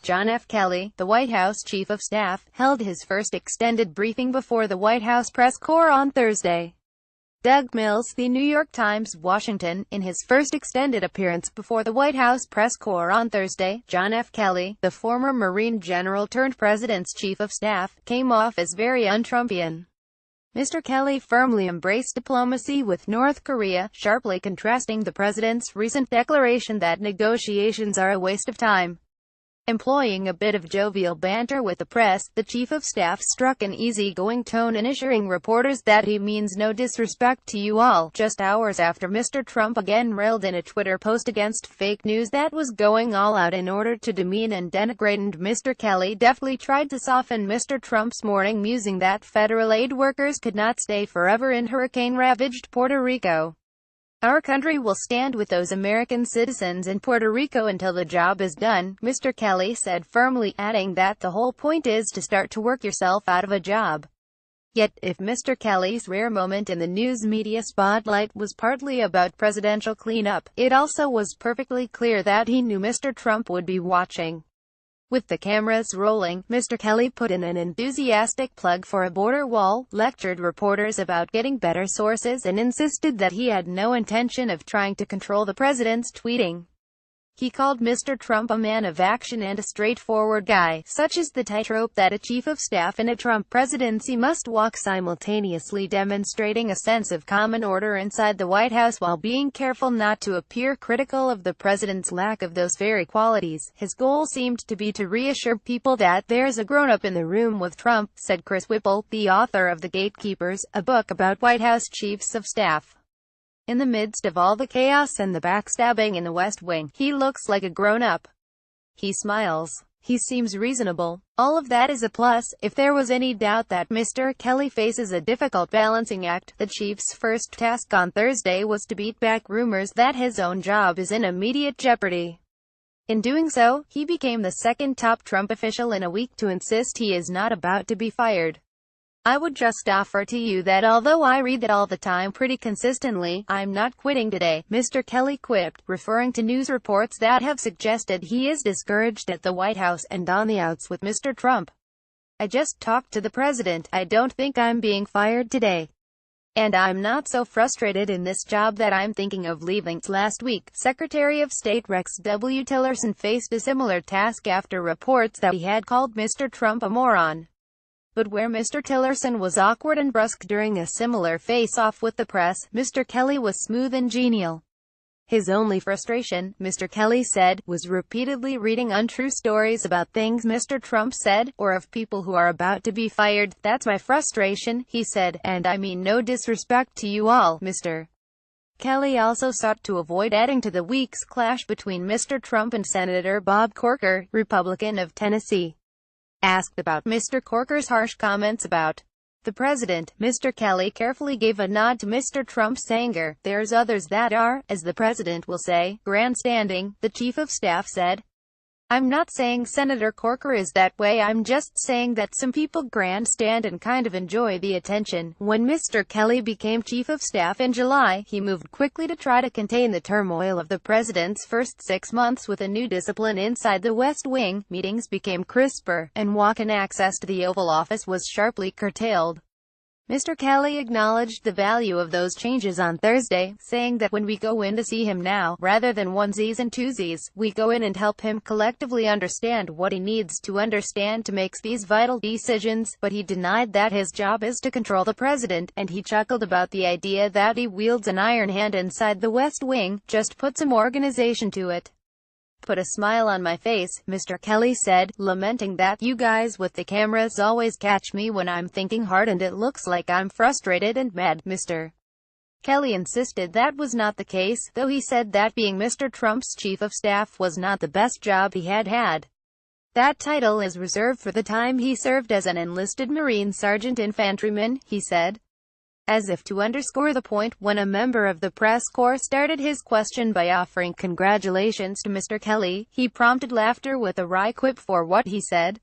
John F. Kelly, the White House Chief of Staff, held his first extended briefing before the White House press corps on Thursday. Doug Mills, The New York Times, Washington. In his first extended appearance before the White House press corps on Thursday, John F. Kelly, the former Marine general turned president's chief of staff, came off as very un-Trumpian. Mr. Kelly firmly embraced diplomacy with North Korea, sharply contrasting the president's recent declaration that negotiations are a waste of time. Employing a bit of jovial banter with the press, the chief of staff struck an easygoing tone in assuring reporters that he means no disrespect to you all, just hours after Mr. Trump again railed in a Twitter post against fake news that was going all out in order to demean and denigrate, and Mr. Kelly deftly tried to soften Mr. Trump's morning musing that federal aid workers could not stay forever in hurricane-ravaged Puerto Rico. Our country will stand with those American citizens in Puerto Rico until the job is done, Mr. Kelly said, firmly adding that the whole point is to start to work yourself out of a job. Yet, if Mr. Kelly's rare moment in the news media spotlight was partly about presidential cleanup, it also was perfectly clear that he knew Mr. Trump would be watching. With the cameras rolling, Mr. Kelly put in an enthusiastic plug for a border wall, lectured reporters about getting better sources, and insisted that he had no intention of trying to control the president's tweeting. He called Mr. Trump a man of action and a straightforward guy, such as the tightrope that a chief of staff in a Trump presidency must walk, simultaneously demonstrating a sense of common order inside the White House while being careful not to appear critical of the president's lack of those very qualities. His goal seemed to be to reassure people that there's a grown-up in the room with Trump, said Chris Whipple, the author of The Gatekeepers, a book about White House chiefs of staff. In the midst of all the chaos and the backstabbing in the West Wing, he looks like a grown-up. He smiles. He seems reasonable. All of that is a plus. If there was any doubt that Mr. Kelly faces a difficult balancing act, the chief's first task on Thursday was to beat back rumors that his own job is in immediate jeopardy. In doing so, he became the second top Trump official in a week to insist he is not about to be fired. I would just offer to you that although I read that all the time pretty consistently, I'm not quitting today, Mr. Kelly quipped, referring to news reports that have suggested he is discouraged at the White House and on the outs with Mr. Trump. I just talked to the president. I don't think I'm being fired today. And I'm not so frustrated in this job that I'm thinking of leaving. Last week, Secretary of State Rex W. Tillerson faced a similar task after reports that he had called Mr. Trump a moron. But where Mr. Tillerson was awkward and brusque during a similar face-off with the press, Mr. Kelly was smooth and genial. His only frustration, Mr. Kelly said, was repeatedly reading untrue stories about things Mr. Trump said, or of people who are about to be fired. That's my frustration, he said, and I mean no disrespect to you all, Mr. Kelly also sought to avoid adding to the week's clash between Mr. Trump and Senator Bob Corker, Republican of Tennessee. Asked about Mr. Corker's harsh comments about the president, Mr. Kelly carefully gave a nod to Mr. Trump's anger. There's others that are, as the president will say, grandstanding, the chief of staff said. I'm not saying Senator Corker is that way, I'm just saying that some people grandstand and kind of enjoy the attention. When Mr. Kelly became chief of staff in July, he moved quickly to try to contain the turmoil of the president's first 6 months with a new discipline inside the West Wing. Meetings became crisper, and walk-in access to the Oval Office was sharply curtailed. Mr. Kelly acknowledged the value of those changes on Thursday, saying that when we go in to see him now, rather than onesies and twosies, we go in and help him collectively understand what he needs to understand to make these vital decisions. But he denied that his job is to control the president, and he chuckled about the idea that he wields an iron hand inside the West Wing. Just put some organization to it. Put a smile on my face, Mr. Kelly said, lamenting that you guys with the cameras always catch me when I'm thinking hard and it looks like I'm frustrated and mad. Mr. Kelly insisted that was not the case, though he said that being Mr. Trump's chief of staff was not the best job he had had. That title is reserved for the time he served as an enlisted Marine sergeant infantryman, he said. As if to underscore the point, when a member of the press corps started his question by offering congratulations to Mr. Kelly, he prompted laughter with a wry quip for what he said.